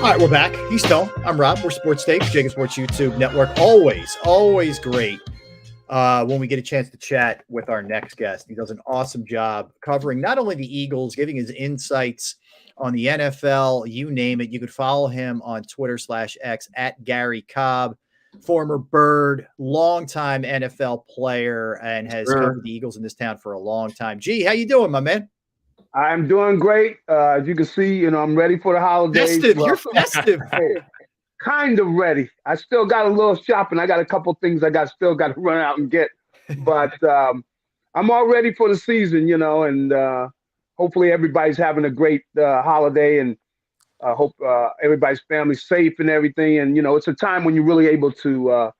All right, we're back. He's Tone. I'm Rob. We're Sports Tapes, JAKIB Sports YouTube Network. Always great when we get a chance to chat with our next guest. He does an awesome job covering not only the Eagles, giving his insights on the NFL, you name it. You could follow him on Twitter/X at Garry Cobb, former Bird, longtime NFL player, and has covered the Eagles in this town for a long time. G, how you doing, my man? I'm doing great. As you can see, I'm ready for the holidays. Festive. You're festive. Kind of ready. I still got a little shopping. I got a couple things still got to run out and get. But I'm all ready for the season, and hopefully everybody's having a great holiday, and I hope everybody's family's safe and everything. And, it's a time when you're really able to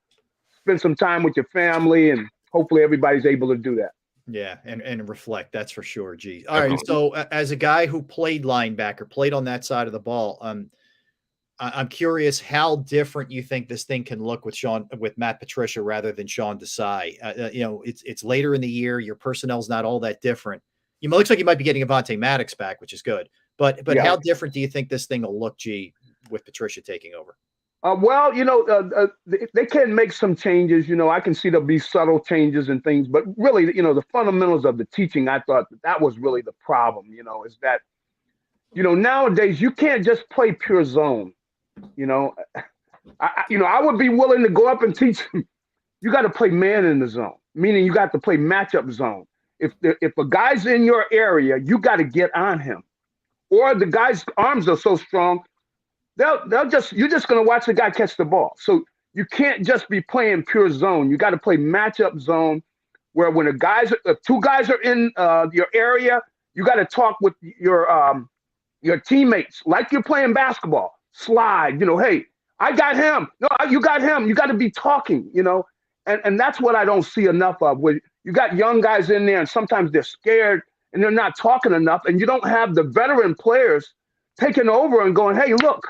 spend some time with your family, and hopefully everybody's able to do that. Yeah, and reflect, that's for sure, G. All right, so as a guy who played linebacker, played on that side of the ball, I'm curious how different you think this thing can look with Matt Patricia rather than Sean Desai. It's later in the year, your personnel's not all that different. It looks like you might be getting Avonte Maddox back, which is good. But yeah. How different do you think this thing will look, G, with Patricia taking over? They can make some changes. I can see there'll be subtle changes and things, but really, the fundamentals of the teaching, I thought that was really the problem, is that, nowadays you can't just play pure zone. I would be willing to go up and teach them. You got to play man in the zone, meaning you got to play matchup zone. If a guy's in your area, you got to get on him, or the guy's arms are so strong. You're just going to watch the guy catch the ball. So you can't just be playing pure zone. You got to play matchup zone, where when if two guys are in your area, you got to talk with your teammates like you're playing basketball. Slide, hey, I got him. No, you got him. You got to be talking, and that's what I don't see enough of. Where you got young guys in there, and sometimes they're scared and they're not talking enough, and you don't have the veteran players taking over and going, hey, look.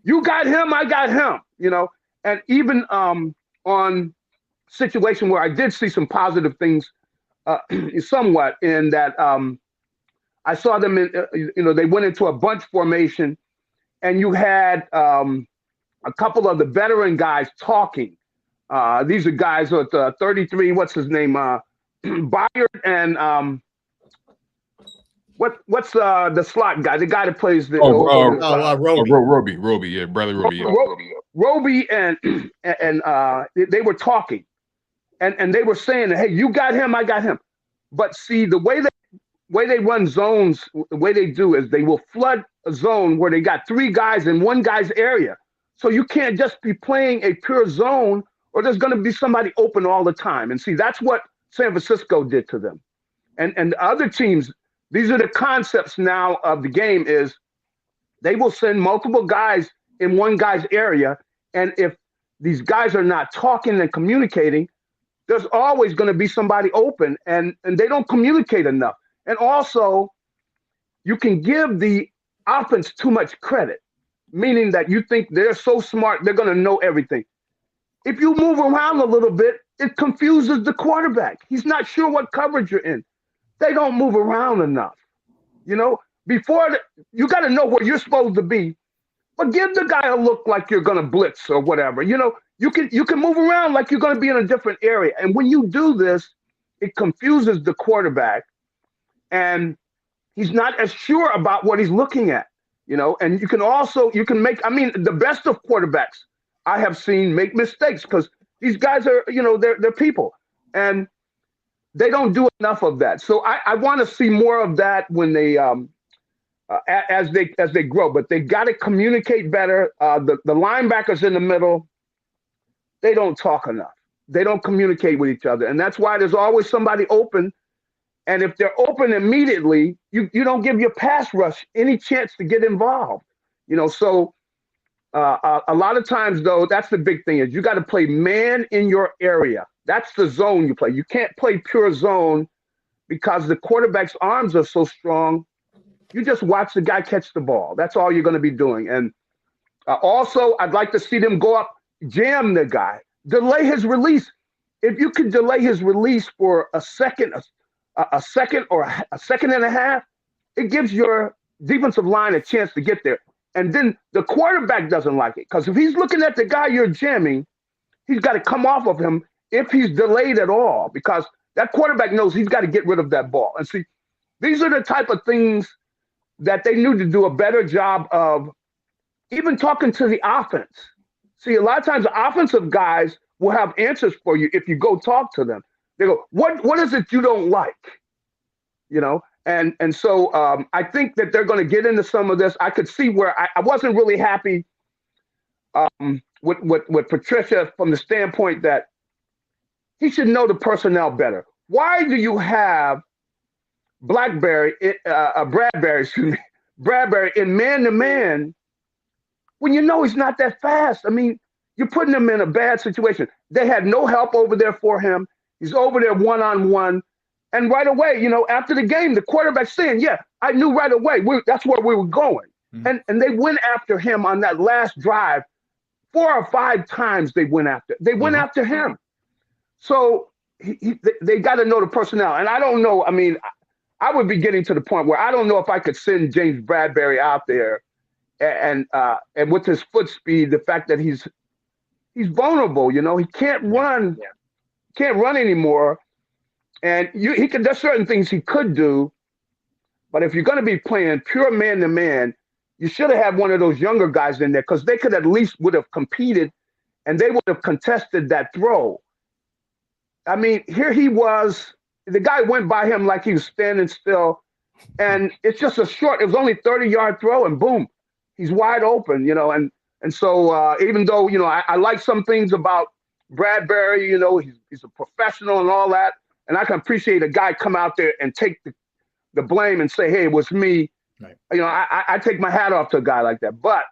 You got him, I got him, and even on situation where I did see some positive things somewhat in that I saw them they went into a bunch formation, and you had a couple of the veteran guys talking. These are guys with 33, what's his name? Byard and What's the slot guy? The guy that plays the Roby, yeah, Bradley Roby. Roby and they were talking, and they were saying, hey, you got him, I got him. But see, the way they run zones, the way they do is they will flood a zone where they got three guys in one guy's area. So you can't just be playing a pure zone, or there's going to be somebody open all the time. And see, that's what San Francisco did to them, and other teams. These are the concepts now of the game is they will send multiple guys in one guy's area. And if these guys are not talking and communicating, there's always going to be somebody open, and they don't communicate enough. And also you can give the offense too much credit, meaning that you think they're so smart, they're going to know everything. If you move around a little bit, it confuses the quarterback. He's not sure what coverage you're in. They don't move around enough, before you got to know where you're supposed to be, but give the guy a look like you're going to blitz or whatever. You can move around like you're going to be in a different area. And when you do this, it confuses the quarterback, and he's not as sure about what he's looking at, and you can make, the best of quarterbacks I have seen make mistakes because these guys are, they're people, and they don't do enough of that. So I want to see more of that when they as they grow. But they got to communicate better. The linebackers in the middle, they don't talk enough. They don't communicate with each other, and that's why there's always somebody open. And if they're open immediately, you don't give your pass rush any chance to get involved. So a lot of times though, that's the big thing is you got to play man in your area. That's the zone you play. You can't play pure zone because the quarterback's arms are so strong. You just watch the guy catch the ball. That's all you're going to be doing. And also, I'd like to see them go up, jam the guy, delay his release. If you could delay his release for a second or a second and a half, it gives your defensive line a chance to get there. And then the quarterback doesn't like it because if he's looking at the guy you're jamming, he's got to come off of him if he's delayed at all, because that quarterback knows he's got to get rid of that ball. And see, these are the type of things that they need to do a better job of, even talking to the offense. See, a lot of times the offensive guys will have answers for you if you go talk to them. They go, what is it you don't like? You know? And so I think that they're going to get into some of this. I could see where I wasn't really happy with Patricia from the standpoint that he should know the personnel better. Why do you have Bradbury in man-to-man when you know he's not that fast? I mean, you're putting him in a bad situation. They had no help over there for him. He's over there one-on-one. And right away, you know, after the game, the quarterback's saying, yeah, I knew right away. That's where we were going. Mm-hmm. And they went after him on that last drive. 4 or 5 times they went after him. So they got to know the personnel. And I don't know. I mean, I would be getting to the point where I don't know if I could send James Bradbury out there and with his foot speed, the fact that he's vulnerable, you know, he can't run, anymore. And there's certain things he could do, but if you're going to be playing pure man-to-man, you should have had one of those younger guys in there because they could at least would have competed and they would have contested that throw. I mean, here he was. The guy went by him like he was standing still, and it's just it was only 30-yard throw, and boom, he's wide open, you know. And so even though, you know, I like some things about Bradbury, you know, he's a professional and all that, and I can appreciate a guy come out there and take the blame and say, hey, it was me. Right. You know, I take my hat off to a guy like that, but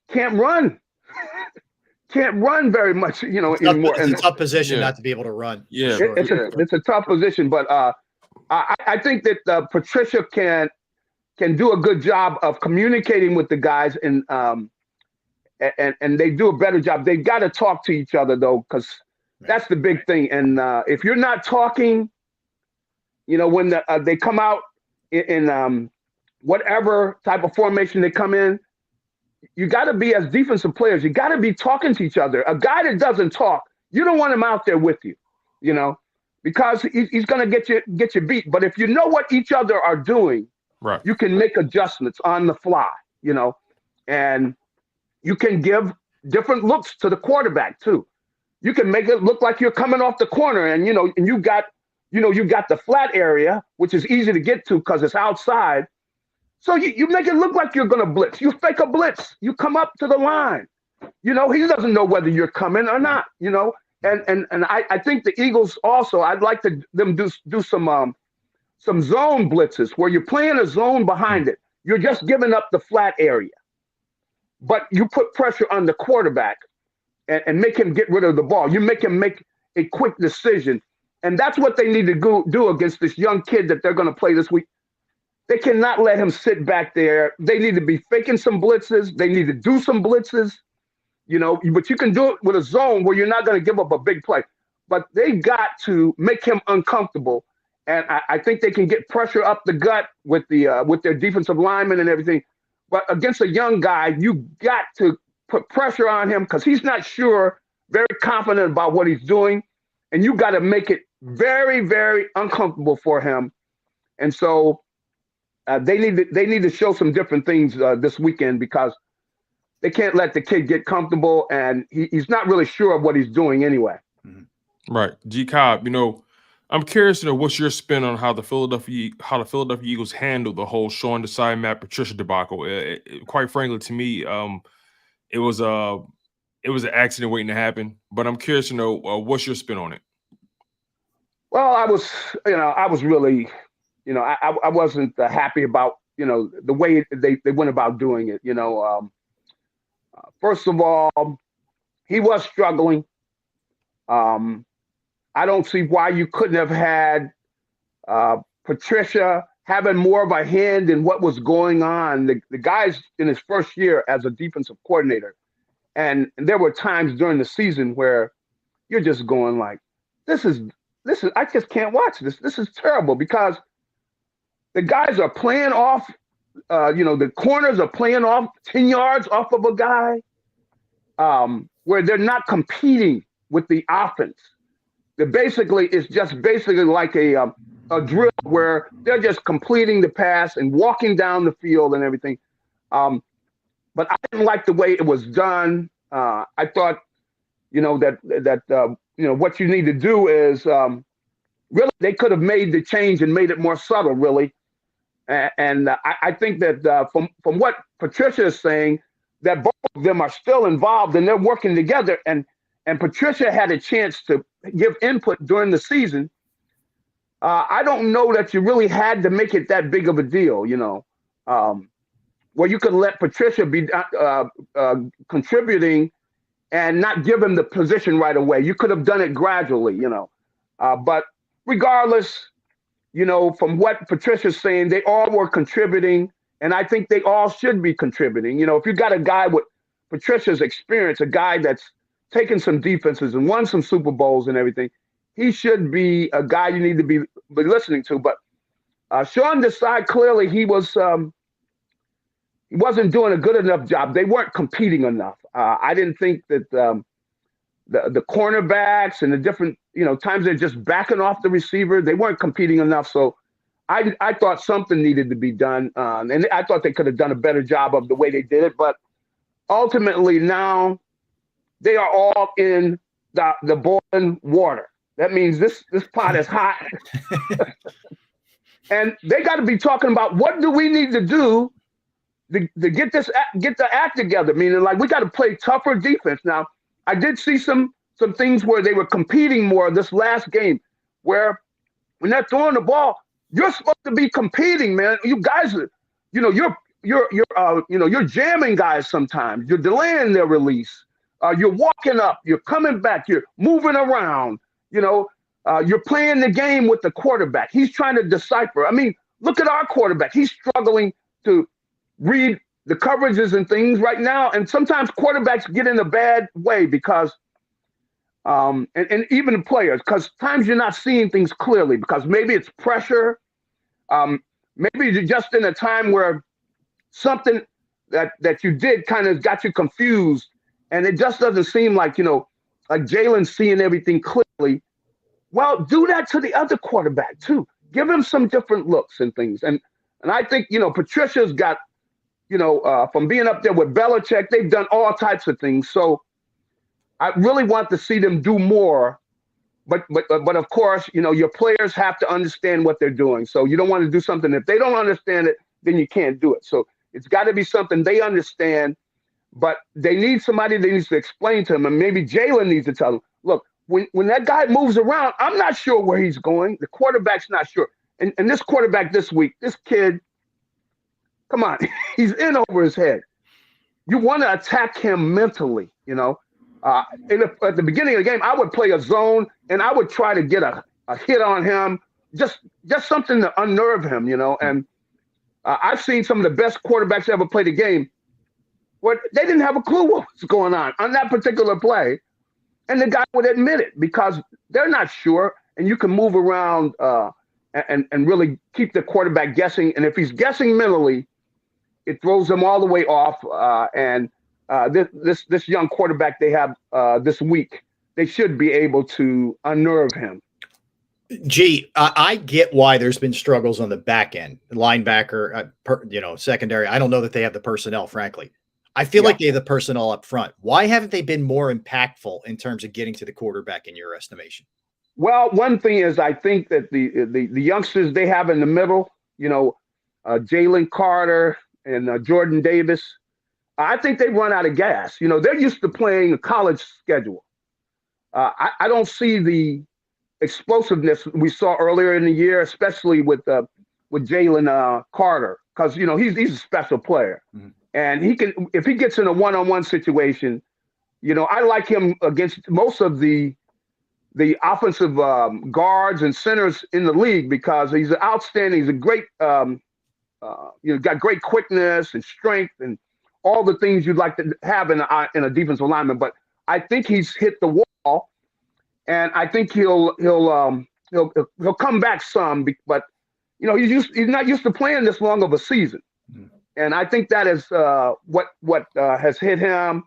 can't run. Can't run very much, you know, anymore. It's a tough position not to be able to run. Yeah, sure. It's a tough position, but I think that Patricia can do a good job of communicating with the guys, and they do a better job. They got to talk to each other though, because that's the big thing. And if you're not talking, you know, when they come out in whatever type of formation they come in, you got to be, as defensive players, you got to be talking to each other. A guy that doesn't talk, you don't want him out there with you, you know, because he's going to get you beat. But if you know what each other are doing, right, you can make adjustments on the fly, you know, and you can give different looks to the quarterback too. You can make it look like you're coming off the corner, and you got the flat area, which is easy to get to because it's outside. So you make it look like you're going to blitz. You fake a blitz. You come up to the line. You know, he doesn't know whether you're coming or not, you know. And I think the Eagles also, I'd like them do some zone blitzes where you're playing a zone behind it. You're just giving up the flat area. But you put pressure on the quarterback and make him get rid of the ball. You make him make a quick decision. And that's what they need to do against this young kid that they're going to play this week. They cannot let him sit back there. They need to be faking some blitzes. They need to do some blitzes, you know, but you can do it with a zone where you're not going to give up a big play. But they got to make him uncomfortable. And I think they can get pressure up the gut with their defensive linemen and everything. But against a young guy, you got to put pressure on him because he's not sure, very confident about what he's doing. And you got to make it very, very uncomfortable for him. And so they need to show some different things this weekend because they can't let the kid get comfortable, and he's not really sure of what he's doing anyway. Mm-hmm. Right, JAKIB. You know, I'm curious to know what's your spin on how the Philadelphia Eagles handled the whole Sean Desai, Matt Patricia debacle. Quite frankly, to me, it was an accident waiting to happen. But I'm curious to know what's your spin on it. Well, I was really. You know, I wasn't happy about, you know, the way they went about doing it. You know, first of all, he was struggling. I don't see why you couldn't have had Patricia having more of a hand in what was going on. The guy's in his first year as a defensive coordinator. And there were times during the season where you're just going like, this is I just can't watch this. This is terrible because the guys are playing off the corners are playing off 10 yards off of a guy, where they're not competing with the offense. It's just basically like a drill where they're just completing the pass and walking down the field and everything. But I didn't like the way it was done. I thought, that what you need to do is really they could have made the change and made it more subtle, really. And I think that from what Patricia is saying, that both of them are still involved and they're working together. And Patricia had a chance to give input during the season. I don't know that you really had to make it that big of a deal, where you could let Patricia be contributing and not give him the position right away. You could have done it gradually, but regardless, from what Patricia's saying, they all were contributing, and I think they all should be contributing. If you got a guy with Patricia's experience, a guy that's taken some defenses and won some Super Bowls and everything, he should be a guy you need to be listening to. But Sean Desai, clearly he wasn't doing a good enough job. They weren't competing enough. I didn't think that the cornerbacks and the different, times they're just backing off the receiver, they weren't competing enough. So I thought something needed to be done. And I thought they could have done a better job of the way they did it. But ultimately now they are all in the boiling water. That means this pot is hot. And they got to be talking about what do we need to do to get the act together, meaning like we got to play tougher defense. Now, I did see some things where they were competing more this last game, where when they're throwing the ball, you're supposed to be competing, man. You guys, you're jamming guys sometimes. You're delaying their release. You're walking up. You're coming back. You're moving around. You're playing the game with the quarterback. He's trying to decipher. I mean, look at our quarterback. He's struggling to read the coverages and things right now. And sometimes quarterbacks get in a bad way because, and even the players, because times you're not seeing things clearly because maybe it's pressure. Maybe you're just in a time where something that you did kind of got you confused. And it just doesn't seem like, like Jalen's seeing everything clearly. Well, do that to the other quarterback too. Give him some different looks and things. And I think, Patricia's got, from being up there with Belichick, they've done all types of things. So I really want to see them do more. But of course, your players have to understand what they're doing. So you don't want to do something. If they don't understand it, then you can't do it. So it's got to be something they understand. But they need somebody that needs to explain to them. And maybe Jalen needs to tell them, look, when that guy moves around, I'm not sure where he's going. The quarterback's not sure. And this quarterback this week, this kid, come on, he's in over his head. You want to attack him mentally, at the beginning of the game, I would play a zone and I would try to get a hit on him, just something to unnerve him, And I've seen some of the best quarterbacks ever play the game where they didn't have a clue what was going on that particular play. And the guy would admit it because they're not sure. And you can move around and really keep the quarterback guessing. And if he's guessing mentally, it throws them all the way off. This young quarterback they have this week, they should be able to unnerve him. Gee, I get why there's been struggles on the back end, linebacker, secondary. I don't know that they have the personnel, frankly. I feel like they have the personnel up front. Why haven't they been more impactful in terms of getting to the quarterback in your estimation? Well, one thing is I think that the youngsters they have in the middle, Jalen Carter and Jordan Davis, I think they run out of gas. They're used to playing a college schedule. I don't see the explosiveness we saw earlier in the year, especially with Jalen Carter, because he's a special player. Mm-hmm. And he can, if he gets in a one-on-one situation, I like him against most of the offensive guards and centers in the league because he's outstanding. He's a great, got great quickness and strength and all the things you'd like to have in a defensive lineman. But I think he's hit the wall, and I think he'll come back some. But he's not used to playing this long of a season. And I think that is what has hit him.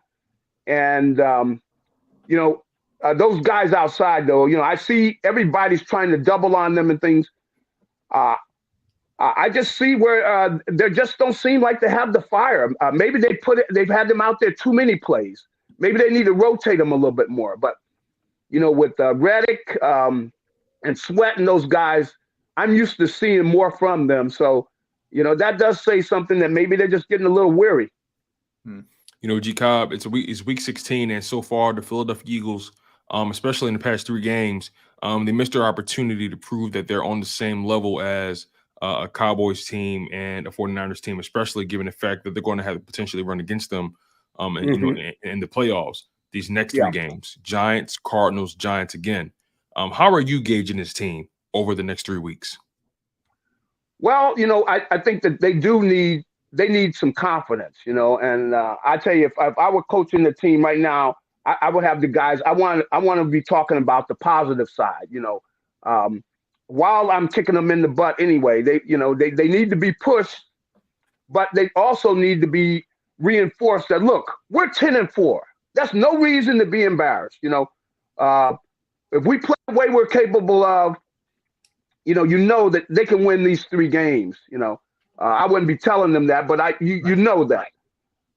And, those guys outside, though, I see everybody's trying to double on them and things. I just see where they just don't seem like they have the fire. Maybe they've had them out there too many plays. Maybe they need to rotate them a little bit more. But, with Reddick and Sweat and those guys, I'm used to seeing more from them. So, that does say something that maybe they're just getting a little weary. JAKIB, it's week 16, and so far the Philadelphia Eagles, especially in the past 3 games, they missed their opportunity to prove that they're on the same level as a Cowboys team and a 49ers team, especially given the fact that they're going to have to potentially run against them in the playoffs. These next 3 games, Giants, Cardinals, Giants again. How are you gauging this team over the next 3 weeks? Well, I think that they need some confidence, and I tell you, if I were coaching the team right now, I would have the guys. I want to be talking about the positive side, while I'm kicking them in the butt anyway. They need to be pushed, but they also need to be reinforced that, look, we're 10-4. That's no reason to be embarrassed. If we play the way we're capable of, that they can win these 3 games. I wouldn't be telling them that, but you know that.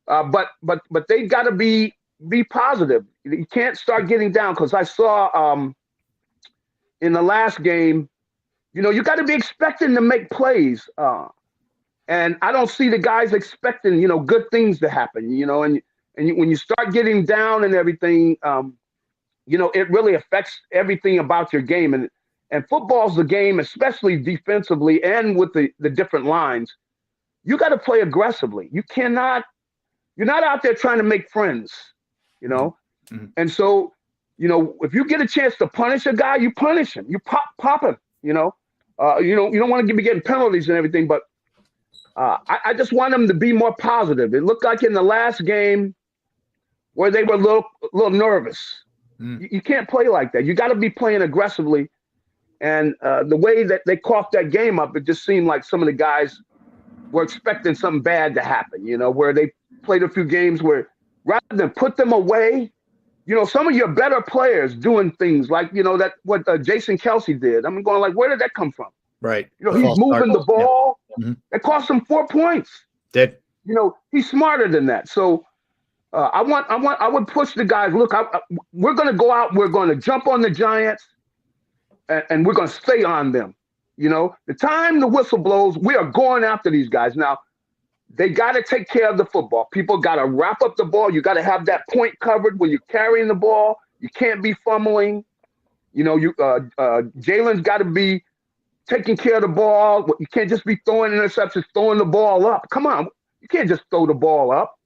But they got to be positive. You can't start getting down, because I saw in the last game, you got to be expecting to make plays. And I don't see the guys expecting, good things to happen, and when you start getting down and everything, it really affects everything about your game. And football's the game, especially defensively and with the different lines. You got to play aggressively. You're not out there trying to make friends, And so, if you get a chance to punish a guy, you punish him. You pop him, You don't want to be getting penalties and everything, but I just want them to be more positive. It looked like in the last game where they were a little nervous. You can't play like that. You got to be playing aggressively. And the way that they coughed that game up, it just seemed like some of the guys were expecting something bad to happen, where they played a few games where rather than put them away, some of your better players doing things like, what Jason Kelsey did. I'm going like, where did that come from? Right. He's moving the ball. Yeah. It cost him 4 points. Did. He's smarter than that. So I would push the guys. Look, we're going to go out. We're going to jump on the Giants, and we're going to stay on them. The time the whistle blows, we are going after these guys. Now, they got to take care of the football. People got to wrap up the ball. You got to have that point covered when you're carrying the ball. You can't be fumbling. Jalen's got to be taking care of the ball. You can't just be throwing interceptions, throwing the ball up. Come on. You can't just throw the ball up.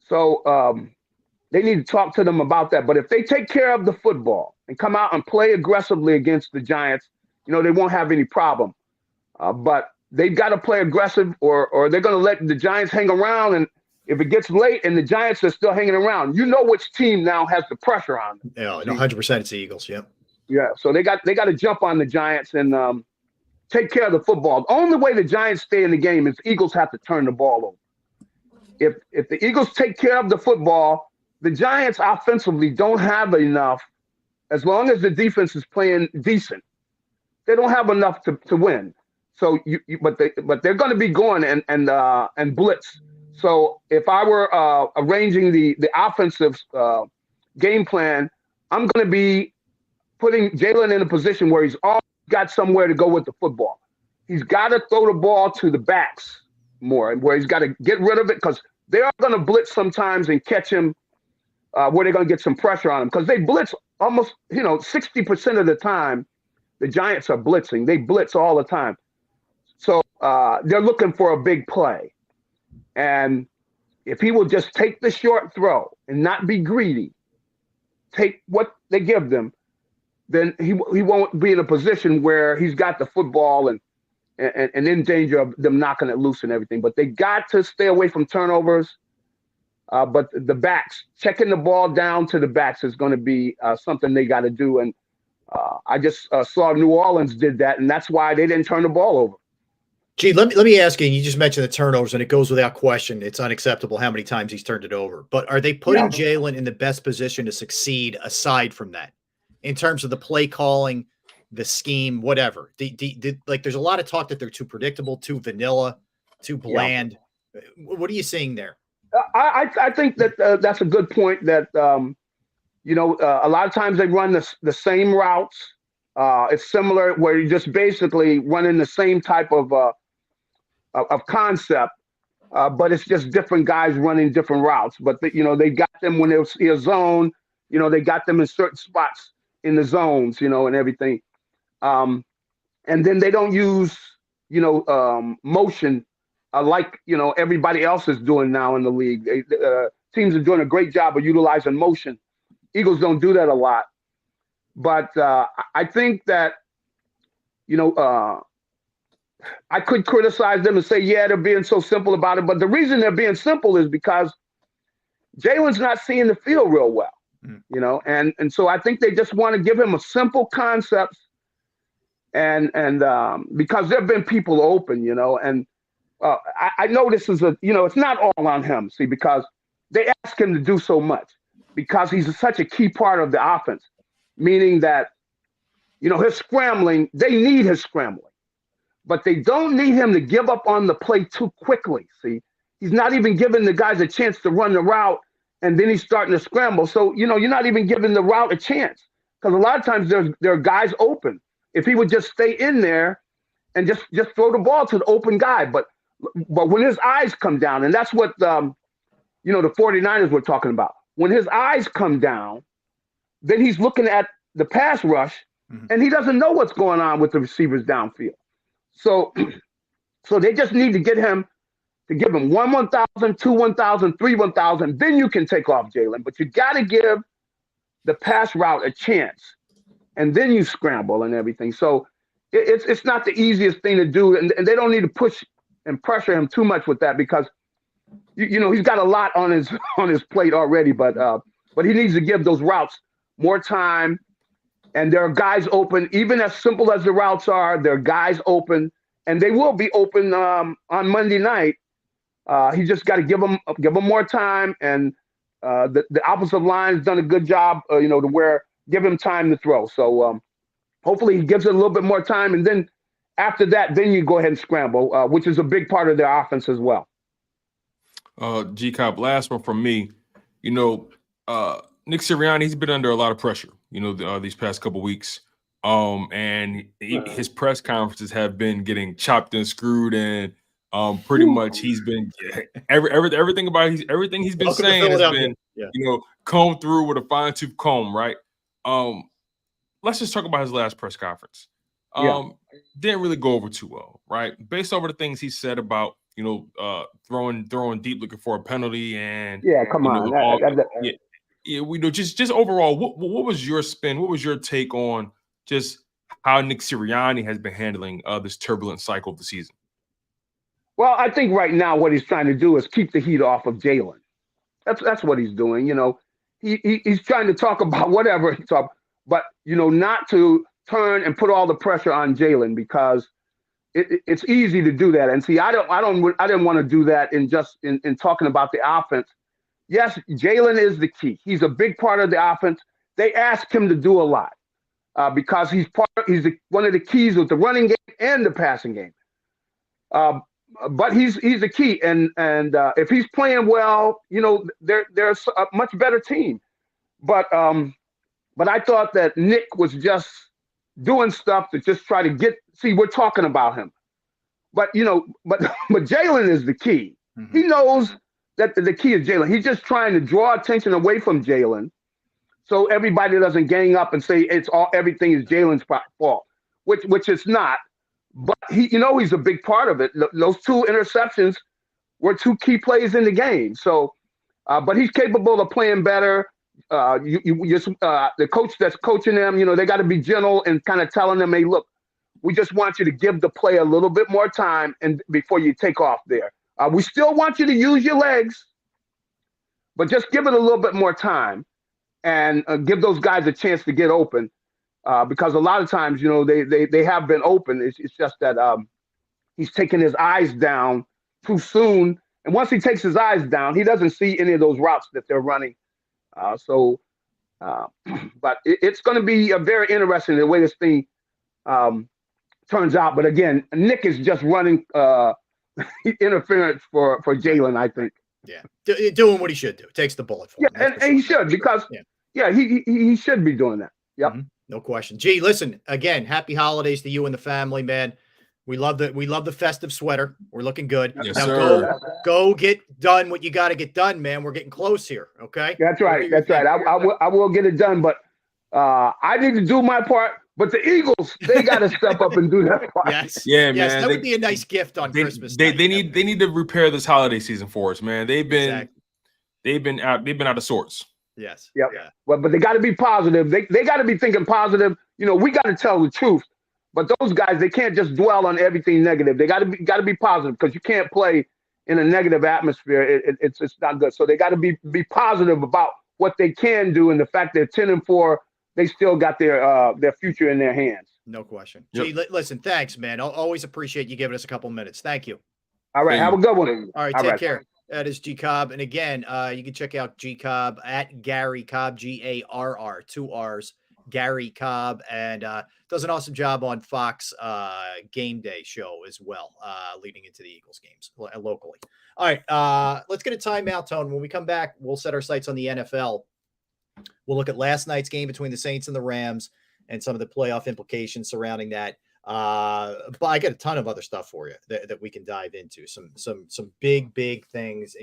So they need to talk to them about that. But if they take care of the football and come out and play aggressively against the Giants, they won't have any problem. But they've got to play aggressive or they're going to let the Giants hang around. And if it gets late and the Giants are still hanging around, which team now has the pressure on them. Yeah, 100% it's the Eagles, yeah. Yeah, so they got to jump on the Giants and take care of the football. The only way the Giants stay in the game is the Eagles have to turn the ball over. If the Eagles take care of the football, the Giants offensively don't have enough. As long as the defense is playing decent, they don't have enough to win. So but they're going to be going and blitz. So if I were arranging the offensive game plan, I'm going to be putting Jalen in a position where he's always got somewhere to go with the football. He's got to throw the ball to the backs more, where he's got to get rid of it, because they are going to blitz sometimes and catch him where they're going to get some pressure on him, because they blitz almost 60% of the time. The Giants are blitzing. They blitz all the time. So they're looking for a big play. And if he will just take the short throw and not be greedy, take what they give them, then he won't be in a position where he's got the football and in danger of them knocking it loose and everything. But they got to stay away from turnovers. But the backs, checking the ball down to the backs is going to be something they got to do. And I just saw New Orleans did that, and that's why they didn't turn the ball over. Gee, let me ask you, you just mentioned the turnovers, and it goes without question. It's unacceptable how many times he's turned it over. But are they putting Jalen in the best position to succeed aside from that, in terms of the play calling, the scheme, whatever? Like, there's a lot of talk that they're too predictable, too vanilla, too bland. Yeah. What are you seeing there? I think that that's a good point. That a lot of times they run the same routes. It's similar where you just basically running the same type of concept, but it's just different guys running different routes. But they got them when they was in a zone. They got them in certain spots in the zones, and everything. And then they don't use motion like everybody else is doing now in the league. Teams are doing a great job of utilizing motion. Eagles don't do that a lot, but I think that I could criticize them and say, yeah, they're being so simple about it. But the reason they're being simple is because Jalen's not seeing the field real well, and so I think they just want to give him a simple concept, and because there have been people open, and I know this is it's not all on him, see, because they ask him to do so much because he's such a key part of the offense, meaning that, his scrambling, they need his scrambling. But they don't need him to give up on the play too quickly. See, he's not even giving the guys a chance to run the route, and then he's starting to scramble. So, you're not even giving the route a chance, because a lot of times there are guys open. If he would just stay in there and just throw the ball to the open guy. But when his eyes come down, and that's what the 49ers were talking about. When his eyes come down, then he's looking at the pass rush, and he doesn't know what's going on with the receivers downfield. So they just need to give him 1,000, 2 1,000, 3 1,000. Then you can take off Jalen. But you got to give the pass route a chance, and then you scramble and everything. So it's not the easiest thing to do, and they don't need to push and pressure him too much with that, because he's got a lot on his plate already. But he needs to give those routes more time. And there are guys open, even as simple as the routes are. There are guys open, and they will be open on Monday night. He just got to give them more time, and the offensive line has done a good job, to give him time to throw. So hopefully he gives it a little bit more time, and then after that, then you go ahead and scramble, which is a big part of their offense as well. JAKIB, last one from me. Nick Sirianni, he's been under a lot of pressure, these past couple weeks. And his press conferences have been getting chopped and screwed, and pretty much he's been everything everything he's been saying has been combed through with a fine-tooth comb, right? Let's just talk about his last press conference. Didn't really go over too well, right? Based over the things he said about throwing deep, looking for a penalty, and we know just overall, what was your spin? What was your take on just how Nick Sirianni has been handling this turbulent cycle of the season? Well, I think right now what he's trying to do is keep the heat off of Jalen. That's what he's doing. He's trying to talk about whatever he talks, but not to turn and put all the pressure on Jalen, because it's easy to do that. And see, I didn't want to do that in talking about the offense. Yes, Jalen is the key. He's a big part of the offense. They ask him to do a lot because he's one of the keys with the running game and the passing game. But he's the key, and if he's playing well, there's a much better team. But I thought that Nick was just doing stuff to just try to we're talking about him. But but Jalen is the key. He knows that the key is Jalen. He's just trying to draw attention away from Jalen, so everybody doesn't gang up and say everything is Jalen's fault, which it's not. But he's a big part of it. Those 2 interceptions were 2 key plays in the game. So, but he's capable of playing better. The coach that's coaching them, they got to be gentle and kind of telling them, hey, look, we just want you to give the play a little bit more time and before you take off there. We still want you to use your legs, but just give it a little bit more time and give those guys a chance to get open. Because a lot of times, they have been open. It's just that he's taking his eyes down too soon. And once he takes his eyes down, he doesn't see any of those routes that they're running. But it's going to be very interesting the way this thing turns out. But again, Nick is just running interference for Jalen, I think. Yeah, doing what he should do. Takes the bullet for him. Yeah, and he should, because he should be doing that. Yep. Mm-hmm. No question. Gee, listen, again, happy holidays to you and the family, man. We love the festive sweater. We're looking good. Yes, now sir. go get done what you got to get done, man. We're getting close here. Okay. That's right. That's right. I will get it done, but I need to do my part. But the Eagles, they got to step up and do that part. Yes. Yeah, yes, man. That would be a nice gift on Christmas. They need to repair this holiday season for us, man. They've been out of sorts. Yes. Yep. Yeah. Well, but they got to be positive. They got to be thinking positive. We got to tell the truth. But those guys, they can't just dwell on everything negative. They got to be positive, because you can't play in a negative atmosphere. It's not good. So they got to be positive about what they can do, and the fact they're 10-4. They still got their future in their hands. No question. Yep. Gee, listen, thanks, man. I'll always appreciate you giving us a couple minutes. Thank you. All right. Have a good one. All right. Take care. That is JAKIB. And again, you can check out JAKIB at Garry Cobb, GARR, 2 R's, Garry Cobb, and does an awesome job on Fox Game Day show as well, leading into the Eagles games locally. All right. Let's get a timeout, Tone. When we come back, we'll set our sights on the NFL. We'll look at last night's game between the Saints and the Rams and some of the playoff implications surrounding that. But I got a ton of other stuff for you that we can dive into. Some big things,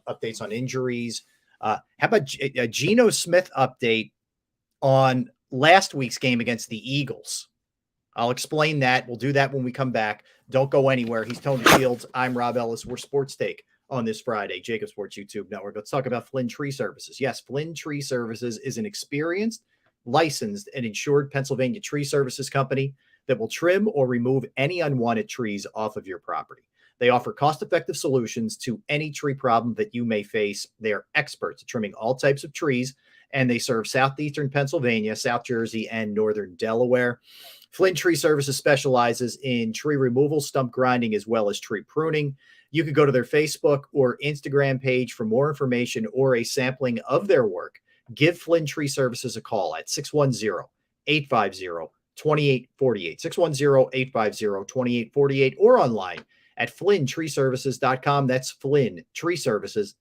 updates on injuries. How about a Geno Smith update on last week's game against the Eagles? I'll explain that. We'll do that when we come back. Don't go anywhere. He's Tony Shields. I'm Rob Ellis. We're Sports Take on this Friday, JAKIB Sports YouTube Network. Let's talk about Flynn Tree Services. Yes, Flynn Tree Services is an experienced, licensed, and insured Pennsylvania tree services company that will trim or remove any unwanted trees off of your property. They offer cost-effective solutions to any tree problem that you may face. They are experts at trimming all types of trees, and they serve southeastern Pennsylvania, South Jersey, and northern Delaware. Flynn Tree Services specializes in tree removal, stump grinding, as well as tree pruning. You could go to their Facebook or Instagram page for more information or a sampling of their work. Give Flynn Tree Services a call at 610-850-2848, 610-850-2848, or online at flynntreeservices.com. That's flynntreeservices.com.